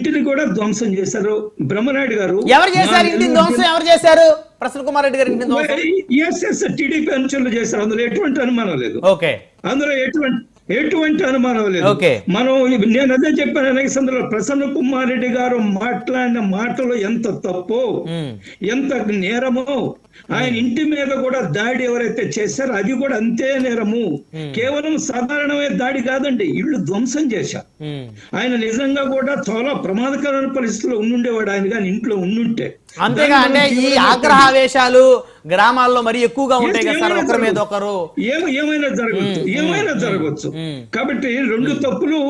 ఇంటిని కూడా ధ్వంసం చేశారు బ్రహ్మనాయుడు గారు. ఎవరు చేశారు ఇంటిని ధ్వంసం? ఎవరు చేశారు? ప్రసన్న కుమార్ రెడ్డి గారు ఇంటిని ధ్వంసం ఎస్ టీడీపీ అనుచరులు చేశారు. అందులో ఎటువంటి అనుమానం లేదు. ఓకే, అందులో ఎటువంటి అనుమానం లేదు. మనం నేను అదే చెప్పాను అనేక సందర్భంలో, ప్రసన్న కుమార్ రెడ్డి గారు మాట్లాడిన మాటలు ఎంత తప్పు, ఎంత నేరము. ఆయన ఇంటి మీద కూడా దాడి ఎవరైతే చేశారో అది కూడా అంతే నేరము. కేవలం సాధారణమైన దాడి కాదండి, ఇల్లు ధ్వంసం చేశారు. ఆయన నిజంగా కూడా చాలా ప్రమాదకరమైన పరిస్థితుల్లో ఉండుండేవాడు ఆయన కానీ ఇంట్లో ఉండుంటే. అంతేగా, అంటే ఈ ఆగ్రహావేశాలు గ్రామాల్లో మరి ఎక్కువగా ఉంటాయి కదా సార్, ఒకరి మీద ఒకరు ఏమైనా జరగవచ్చు. కాబట్టి రెండు తప్పులు,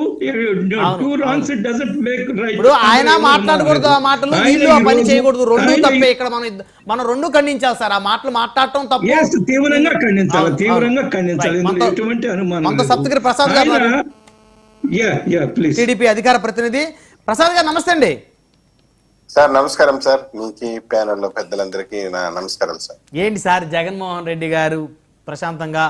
two wrongs doesn't make right. ఇప్పుడు ఆయన మాట్లాడకూడదు ఆ మాటలు, వీళ్ళు ఆ పని చేయకూడదు, రెండు తప్పే. ఇక్కడ మనం రెండు ఖండించాలి సార్, ఆ మాటలు మాట్లాడటం తప్పు. తీవ్రంగా ఖండించాలి. ఎటువంటి అనుమానం. సప్తగిరి ప్రసాద్ గారు, టీడీపీ అధికార ప్రతినిధి. ప్రసాద్ గారు నమస్తే అండి. సార్ నమస్కారం సార్, మీకు ప్యానెల్లో పెద్దలందరికీ నా నమస్కారం సార్. ఏంటి సార్, జగన్మోహన్ రెడ్డి గారు ప్రశాంతంగా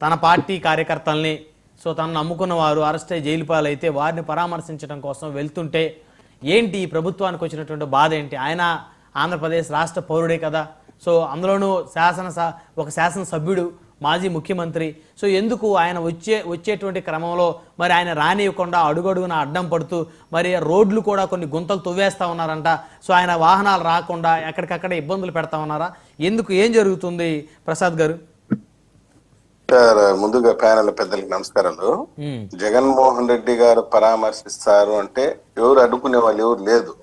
తన పార్టీ కార్యకర్తల్ని, సో తనను నమ్ముకున్న వారు అరెస్ట్ అయ్యి జైలు పాలైతే వారిని పరామర్శించడం కోసం వెళ్తుంటే ఏంటి ఈ ప్రభుత్వానికి వచ్చినటువంటి బాధ ఏంటి? ఆయన ఆంధ్రప్రదేశ్ రాష్ట్ర పౌరుడే కదా, సో అందులోనూ ఒక శాసనసభ్యుడు, మాజీ ముఖ్యమంత్రి. సో ఎందుకు ఆయన వచ్చేటువంటి క్రమంలో మరి ఆయన రానివ్వకుండా అడుగడుగున అడ్డం పడుతూ మరి రోడ్లు కూడా కొన్ని గుంతలు తవ్వేస్తా ఉన్నారంట. సో ఆయన వాహనాలు రాకుండా ఎక్కడికక్కడ ఇబ్బందులు పెడతా ఉన్నారా? ఎందుకు, ఏం జరుగుతుంది ప్రసాద్ గారు? సార్ ముందుగా ప్యానెల్ పెద్దలకి నమస్కారాలు. జగన్మోహన్ రెడ్డి గారు పరామర్శిస్తారు అంటే ఎవరు అడ్డుకునే వాళ్ళు ఎవరు లేదు.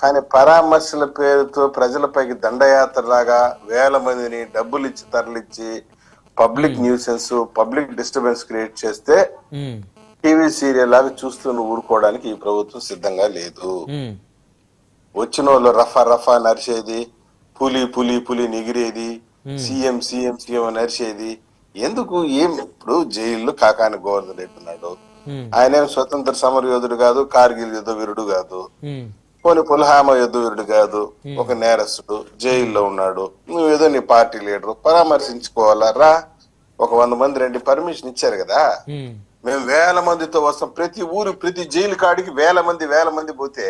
కానీ పరామర్శల పేరుతో ప్రజలపైకి దండయాత్ర లాగా వేల మందిని డబ్బులు ఇచ్చి తరలిచ్చి public nuisance, public disturbance create చేస్తే టీవీ సీరియల్ లాగా చూస్తూ ఊరుకోవడానికి ఈ ప్రభుత్వం సిద్ధంగా లేదు. వచ్చిన వాళ్ళు రఫా నరిచేది, పులి పులి పులి నిగిరేది, సీఎం సీఎం సీఎం నరిచేది ఎందుకు? ఇప్పుడు జైల్లో కాకాని గోవర్ధన్ రెడ్డి ఉన్నాడు. ఆయన స్వతంత్ర సమర యోధుడు కాదు, కార్గిల్ యుద్ధ వీరుడు కాదు, పోనీ పుల్హామా యుద్ధ వీరుడు కాదు, ఒక నేరస్తుడు జైల్లో ఉన్నాడు. నువ్వేదో నీ పార్టీ లీడరు పరామర్శించుకోవాలా రా. ఒక 100 మంది రండి, పర్మిషన్ ఇచ్చారు కదా. మేము వేల మందితో వస్తాం, ప్రతి ఊరు ప్రతి జైలు కాడికి వేల మంది పోతే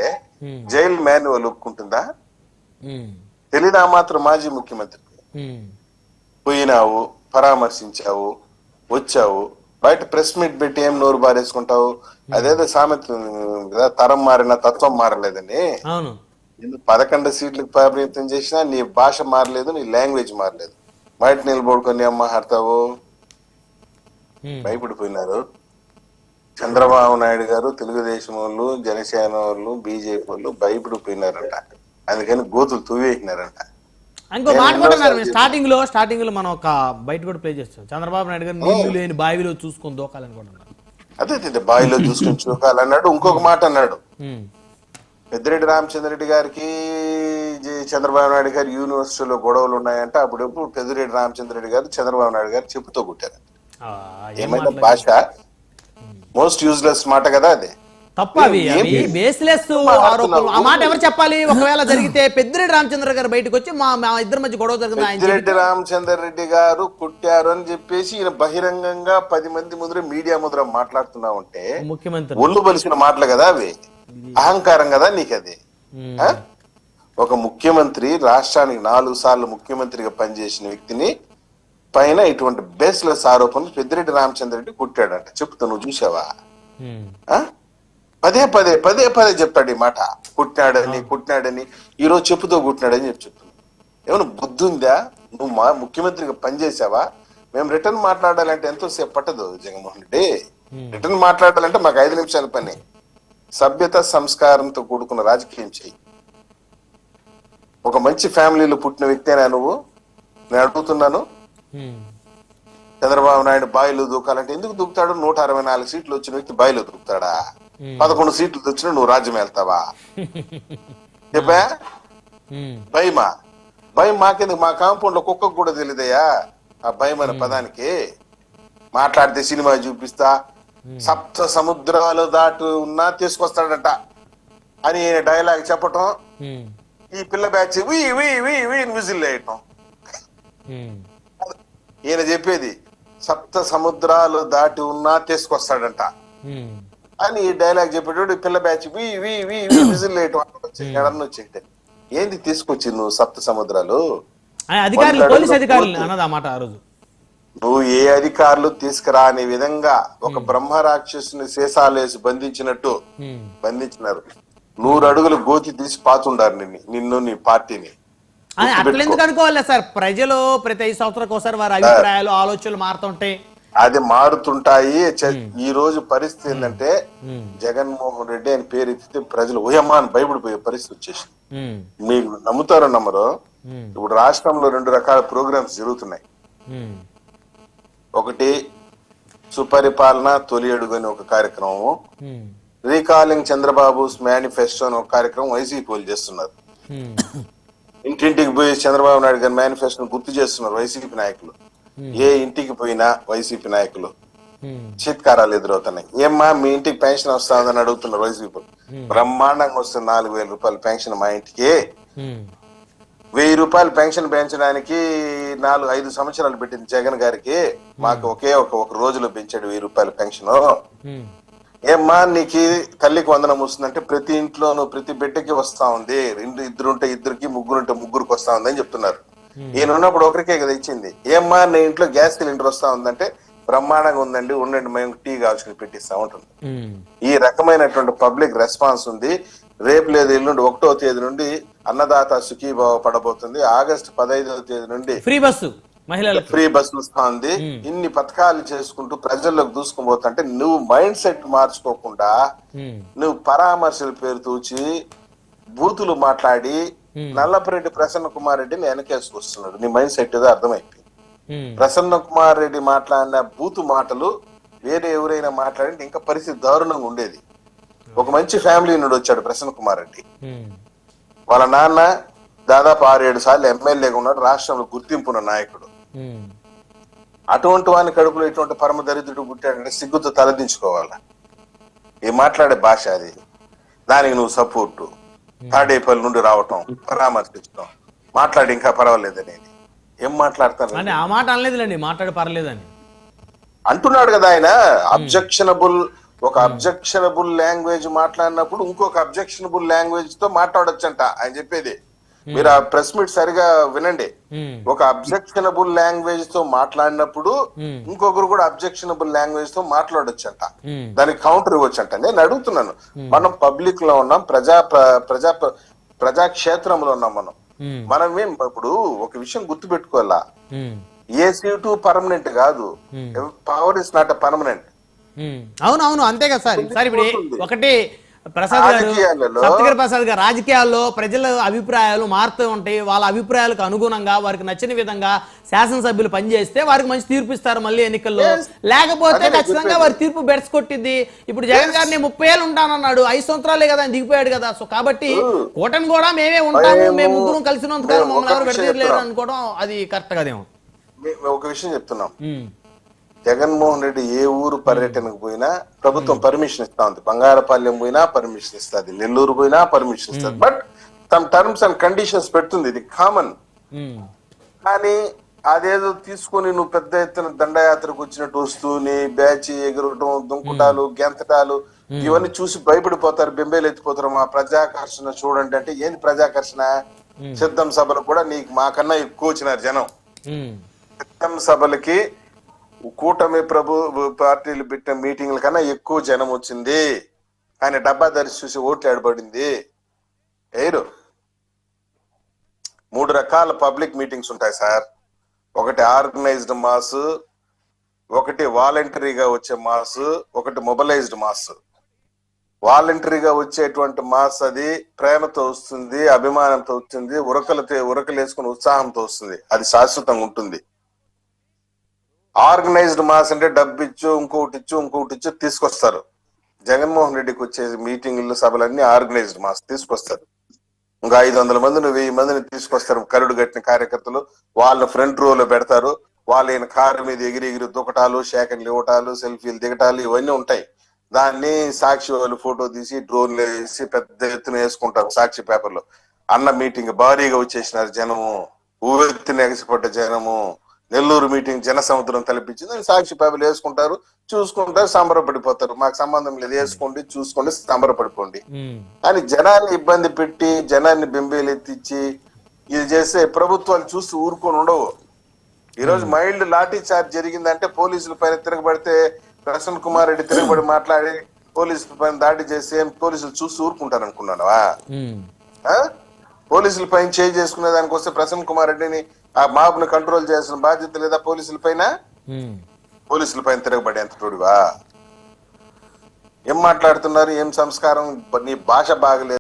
జైలు మాన్యువల్ ఒప్పుకుంటుందా? తెలీదా మాత్రం మాజీ ముఖ్యమంత్రి? పోయినావు, పరామర్శించావు, వచ్చావు, బయట ప్రెస్ మీట్ పెట్టి ఏం నోరు బారేసుకుంటావు? అదేదో సామెత కదా, తరం మారిన తత్వం మారలేదని. 11 సీట్లకు పరిమితం చేసినా నీ భాష మారలేదు, నీ లాంగ్వేజ్ మారలేదు. బయట నిలబడుకొని అమ్మ ఆడతావు. భయపడిపోయినారు చంద్రబాబు నాయుడు గారు, తెలుగుదేశం వాళ్ళు, జనసేన వాళ్ళు, బీజేపీ వాళ్ళు భయపడిపోయినారంట. అందుకని గోతులు తవ్వేసినారంట. ఇంకో మాట కూడా స్టార్టింగ్ లో మనం ఒక బయట కూడా ప్లే చేస్తాం. చంద్రబాబు నాయుడు గారు నీళ్లు లేని బావిలో చూసుకొని దూకాలని కూడా అన్నారు. అదే బావిలో చూసుకొని చూకాలన్నాడు. ఇంకొక మాట అన్నాడు, పెద్దిరెడ్డి రామచంద్రరెడ్డి గారికి చంద్రబాబు నాయుడు గారు యూనివర్సిటీలో గొడవలు ఉన్నాయంట. అప్పుడెప్పుడు పెద్దిరెడ్డి రామచంద్రరెడ్డి గారు చంద్రబాబు నాయుడు గారు చెప్పుతో కొట్టారు. ఏమైనా భాష మోస్ట్ యూజ్లెస్ మాట కదా అది. తప్ప బేస్లెస్ ఆరోపణలు. ఆ మాట ఎవరు చెప్పాలి? ఒకవేళ జరిగితే పెద్దిరెడ్డి రామచంద్ర గారు బయటకు వచ్చి మా ఇద్దరి మధ్య గొడవ జరిగింది, పెద్దిరెడ్డి రామచంద్రరెడ్డి గారు కొట్టారు అని చెప్పేసి ఈయన బహిరంగంగా 10 మంది ముందర మీడియా ముందర మాట్లాడుతున్నా ఉంటే ముఖ్యమంత్రి ఒళ్ళు బలిసిన మాటలు కదా అవి. అహంకారం కదా నీకు అది. ఒక ముఖ్యమంత్రి, రాష్ట్రానికి 4 సార్లు ముఖ్యమంత్రిగా పనిచేసిన వ్యక్తిని పైన ఇటువంటి బేస్లెస్ ఆరోపణలు పెద్దిరెడ్డి రామచంద్రరెడ్డి కొట్టాడంట. చెప్తా, నువ్వు చూసావా? పదే చెప్తాడు ఈ మాట, కుట్టినాడని ఈ రోజు చెప్పుతో కుట్టినాడని చెప్తున్నాడు. ఏమన్నా బుద్ధి ఉందా? నువ్వు ముఖ్యమంత్రిగా పనిచేసావా? మేము రిటర్న్ మాట్లాడాలంటే ఎంతో సేపు పట్టదు జగన్మోహన్ రెడ్డి. రిటర్న్ మాట్లాడాలంటే మాకు 5 నిమిషాల పని. సభ్యత సంస్కారంతో కూడుకున్న రాజకీయం చెయ్యి. ఒక మంచి ఫ్యామిలీలో పుట్టిన వ్యక్తేనా నువ్వు? నేను అడుగుతున్నాను. చంద్రబాబు నాయుడు బాయిలో దూకాలంటే ఎందుకు దూకుతాడు? 164 సీట్లు వచ్చిన వ్యక్తి బాయిలో దూకుతాడా? 11 సీట్లు వచ్చినా నువ్వు రాజ్యం వెళ్తావా? చెప్పా? భయం మాకెందుకు? మా కాంపౌండ్ లో కుక్కకు కూడా తెలియదయ్యా ఆ భయం అనే పదానికి. మాట్లాడితే సినిమా చూపిస్తా, 7 సముద్రాలు దాటు ఉన్నా తీసుకొస్తాడట అని డైలాగ్ చెప్పటం, ఈ పిల్ల బ్యాచ్ విజిల్ వేయటం. ఈయన చెప్పేది 7 సముద్రాలు దాటి ఉన్నా తీసుకొస్తాడంట. అని డైలాగ్ చెప్పేటోడు పిల్ల బ్యాచ్ విజిల్ వచ్చేట ఏంది తీసుకొచ్చి నువ్వు సప్త సముద్రాలు అధికారులు పోలీస్ అధికారులు అన్నది ఆ మాట ఆ రోజు. నువ్వు ఏ అధికారులు తీసుకురాని విధంగా ఒక బ్రహ్మ రాక్షసుని శేషాలేసి బంధించినట్టు బంధించినారు. 100 అడుగులు గోతి తీసి పాతుండారు నిన్ను నీ పార్టీని. అట్లా ఎందుకు అనుకోవాలి సార్? ప్రజలు ప్రతి 5 సంవత్సరాలకు ఒకసారి వారి అభిప్రాయాలు ఆలోచనలు మారుతుంటాయి, అది మారుతుంటాయి. ఈ రోజు పరిస్థితి ఏంటంటే జగన్మోహన్ రెడ్డి అని పేరు ఎత్తితే ప్రజలు ఊయమాని భయపడిపోయే పరిస్థితి వచ్చేసింది. మీకు నమ్ముతారో నమ్మరో, ఇప్పుడు రాష్ట్రంలో 2 రకాల ప్రోగ్రామ్స్ జరుగుతున్నాయి. ఒకటి సుపరిపాలన తొలి అడుగు అని ఒక కార్యక్రమం, రీకాలింగ్ చంద్రబాబు మేనిఫెస్టో అని ఒక కార్యక్రమం వైసీపీ వాళ్ళు చేస్తున్నారు. ఇంటింటికి పోయి చంద్రబాబు నాయుడు గారి మేనిఫెస్టోను గుర్తు చేస్తున్నారు వైసీపీ నాయకులు. ఏ ఇంటికి పోయినా వైసీపీ నాయకులు చిత్కారాలు ఎదురవుతున్నాయి. ఏమ్మా మీ ఇంటికి పెన్షన్ వస్తుందని అడుగుతున్నారు వైసీపీ. బ్రహ్మాండంగా వస్తుంది 4,000 రూపాయల పెన్షన్ మా ఇంటికి. 1,000 రూపాయలు పెన్షన్ పెంచడానికి 4-5 సంవత్సరాలు పెట్టింది జగన్ గారికి. మాకు ఒకే ఒక రోజులో పెంచాడు 1,000 రూపాయల పెన్షన్. ఏమ్మా నీకు తల్లికి వందనం వస్తుందంటే ప్రతి ఇంట్లోనూ ప్రతి బిడ్డకి వస్తా ఉంది. 2 ఉంటే 2కి, 3 ఉంటే 3కి వస్తా ఉంది అని చెప్తున్నారు. ఈయన ఉన్నప్పుడు ఒకరికే కదా ఇచ్చింది. ఏమ్మా నీ ఇంట్లో గ్యాస్ సిలిండర్ వస్తా ఉందంటే బ్రహ్మాండంగా ఉందండి, ఉండండి మేము టీ కాల్చుకుని పెట్టిస్తా ఉంటుంది. ఈ రకమైనటువంటి పబ్లిక్ రెస్పాన్స్ ఉంది. రేపు లేదు ఎల్లుండి 1వ తేదీ నుండి అన్నదాత సుఖీభావ పడబోతుంది. ఆగస్టు 15వ తేదీ నుండి ఫ్రీ బస్సు వస్తా ఉంది. ఇన్ని పథకాలు చేసుకుంటూ ప్రజల్లోకి దూసుకుపోతుంటే నువ్వు మైండ్ సెట్ మార్చుకోకుండా నువ్వు పరామర్శల పేరు తూచి బూతులు మాట్లాడి నల్లపరెడ్డి ప్రసన్న కుమార్ రెడ్డిని వెనకేసుకొస్తున్నాడు. నీ మైండ్ సెట్ ఏదో అర్థమైపోయింది. ప్రసన్న కుమార్ రెడ్డి మాట్లాడిన బూతు మాటలు వేరే ఎవరైనా మాట్లాడి ఇంకా పరిస్థితి దారుణంగా ఉండేది. ఒక మంచి ఫ్యామిలీ నుండి వచ్చాడు ప్రసన్న కుమార్ రెడ్డి. వాళ్ళ నాన్న దాదాపు 6-7 సార్లు ఎమ్మెల్యేగా ఉన్నాడు, రాష్ట్రంలో గుర్తింపున్న నాయకుడు. అటువంటి వాని కడుపులో ఇటువంటి పరమ దరిద్రుడు పుట్టాడంటే సిగ్గుతో తలదించుకోవాలా. ఈ మాట్లాడే భాష అది. దానికి నువ్వు సపోర్టు, తాడేపల్లి నుండి రావటం, పరామర్శించడం, మాట్లాడి ఇంకా పర్వాలేదని ఏం మాట్లాడతారు? ఆ మాట అనలేదులేండి, మాట్లాడి పర్లేదని అంటున్నాడు కదా ఆయన. అబ్జెక్షనబుల్ లాంగ్వేజ్ మాట్లాడినప్పుడు ఇంకొక అబ్జెక్షనబుల్ లాంగ్వేజ్ తో మాట్లాడొచ్చంట ఆయన చెప్పేది. మీరు ఆ ప్రెస్ మీట్ సరిగా వినండి. ఒక అబ్జెక్షనబుల్ లాంగ్వేజ్ తో మాట్లాడినప్పుడు ఇంకొకరు కూడా అబ్జెక్షనబుల్ లాంగ్వేజ్ తో మాట్లాడొచ్చంట, దానికి కౌంటర్ ఇవ్వచ్చంట. నేను అడుగుతున్నాను, మనం పబ్లిక్ లో ఉన్నాం, ప్రజాక్షేత్రంలో ఉన్నాం. మనమేం ఇప్పుడు ఒక విషయం గుర్తు పెట్టుకోవాలా, ఏ సీటు పర్మనెంట్ కాదు. Power is not permanent. అవునవును, అంతే కదా సార్. సార్ ఇప్పుడు ఒకటి ప్రసాద్ గారు, సప్తగిరి ప్రసాద్ గారు, రాజకీయాల్లో ప్రజల అభిప్రాయాలు మారుతూ ఉంటాయి. వాళ్ళ అభిప్రాయాలకు అనుగుణంగా వారికి నచ్చిన విధంగా శాసనసభ్యులు పనిచేస్తే వారికి మంచి తీర్పు ఇస్తారు మళ్ళీ ఎన్నికల్లో. లేకపోతే ఖచ్చితంగా వారి తీర్పు బెడ్స్ కొట్టింది. ఇప్పుడు జగన్ గారిని 30 ఏళ్ళు ఉంటానన్నాడు, 5 సంవత్సరాలే కదా దిగిపోయాడు కదా. సో కాబట్టి కూటమి కూడా మేమే ఉంటాము, మేము ముగ్గురం కలిసినంతకాలం మమ్మల్ని ఎవరు విడదీయలేరు అనుకోవడం అది కరెక్ట్ కదేమో. ఒక విషయం చెప్తున్నాం, జగన్మోహన్ రెడ్డి ఏ ఊరు పర్యటనకు పోయినా ప్రభుత్వం పర్మిషన్ ఇస్తా ఉంది. బంగారపాలెం పోయినా పర్మిషన్ ఇస్తుంది, నెల్లూరు పోయినా పర్మిషన్ ఇస్తుంది. But some terms and conditions పెడుతుంది, ఇది కామన్. కానీ అదేదో తీసుకుని నువ్వు పెద్ద ఎత్తున దండయాత్రకు వచ్చినట్టు వస్తూ నీ బ్యాచ్ ఎగురటం, దుంకుటాలు, గెంతటాలు ఇవన్నీ చూసి భయపడిపోతారు, బెంబేలు ఎత్తిపోతారు. మా ప్రజాకర్షణ చూడండి అంటే ఏంది ప్రజాకర్షణ? సిద్ధం సభలకు కూడా నీకు మాకన్నా ఎక్కువ వచ్చినారు జనం. సిద్ధం సభలకి కూటమి పార్టీలు పెట్టిన మీటింగ్ల కన్నా ఎక్కువ జనం వచ్చింది. ఆయన డబ్బా ధరిచి చూసి ఓట్లు ఆడబడింది. 3 రకాల పబ్లిక్ మీటింగ్స్ ఉంటాయి సార్. ఒకటి ఆర్గనైజ్డ్ మాస్, ఒకటి వాలంటరీగా వచ్చే మాస్, ఒకటి మొబిలైజ్డ్ మాస్. వాలంటరీగా వచ్చేటువంటి మాస్ అది ప్రేమతో వస్తుంది, అభిమానంతో వస్తుంది, ఉరకలేసుకుని ఉత్సాహంతో వస్తుంది, అది శాశ్వతంగా ఉంటుంది. ఆర్గనైజ్డ్ మాస్ అంటే డబ్బు ఇచ్చు ఇంకొకటి ఇచ్చు తీసుకొస్తారు. జగన్మోహన్ రెడ్డికి వచ్చే మీటింగ్లు సభలన్నీ ఆర్గనైజ్డ్ మాస్ తీసుకొస్తారు. ఇంకా 500 మందిని 1000 మందిని తీసుకొస్తారు. కరుడు కట్టిన కార్యకర్తలు వాళ్ళ ఫ్రంట్ రోలో పెడతారు. వాళ్ళ కారు మీద ఎగిరి దుకటాలు, షేకన్లు ఇవ్వటాలు, సెల్ఫీలు దిగటాలు ఇవన్నీ ఉంటాయి. దాన్ని సాక్షి వాళ్ళు ఫోటో తీసి డ్రోన్లు వేసి పెద్ద ఎత్తున వేసుకుంటారు. సాక్షి పేపర్లో అన్న మీటింగ్ భారీగా వచ్చేసినారు జనము, ఊవెత్తున ఎగసిపడ్డ జనము, నెల్లూరు మీటింగ్ జన సముద్రం తలపించింది, సాక్షి పేపర్లు వేసుకుంటారు, చూసుకుంటారు, సంబరపడిపోతారు. మాకు సంబంధం లేదు, వేసుకోండి, చూసుకోండి, సంబరపడిపోండి. కానీ జనాన్ని ఇబ్బంది పెట్టి, జనాన్ని బెంబేలెత్తిచ్చి ఇది చేస్తే ప్రభుత్వాలు చూసి ఊరుకొని ఉండవు. ఈరోజు మైల్డ్ లాఠీ చార్జ్ జరిగిందంటే పోలీసుల పైన తిరగబడితే, ప్రసన్న కుమార్ రెడ్డి తిరగబడి మాట్లాడి పోలీసుల పైన దాడి చేస్తే పోలీసులు చూసి ఊరుకుంటారు అనుకున్నావా? పోలీసుల పైన చేయి చేసుకునే దానికి వస్తే ప్రసన్న కుమార్ రెడ్డిని, ఆ మాబ్ను కంట్రోల్ చేయాల్సిన బాధ్యత లేదా పోలీసుల పైన? పోలీసుల పైన తిరగబడి ఎంత తోడివా? ఏం మాట్లాడుతున్నారు? ఏం సంస్కారం? నీ భాష బాగలేదు.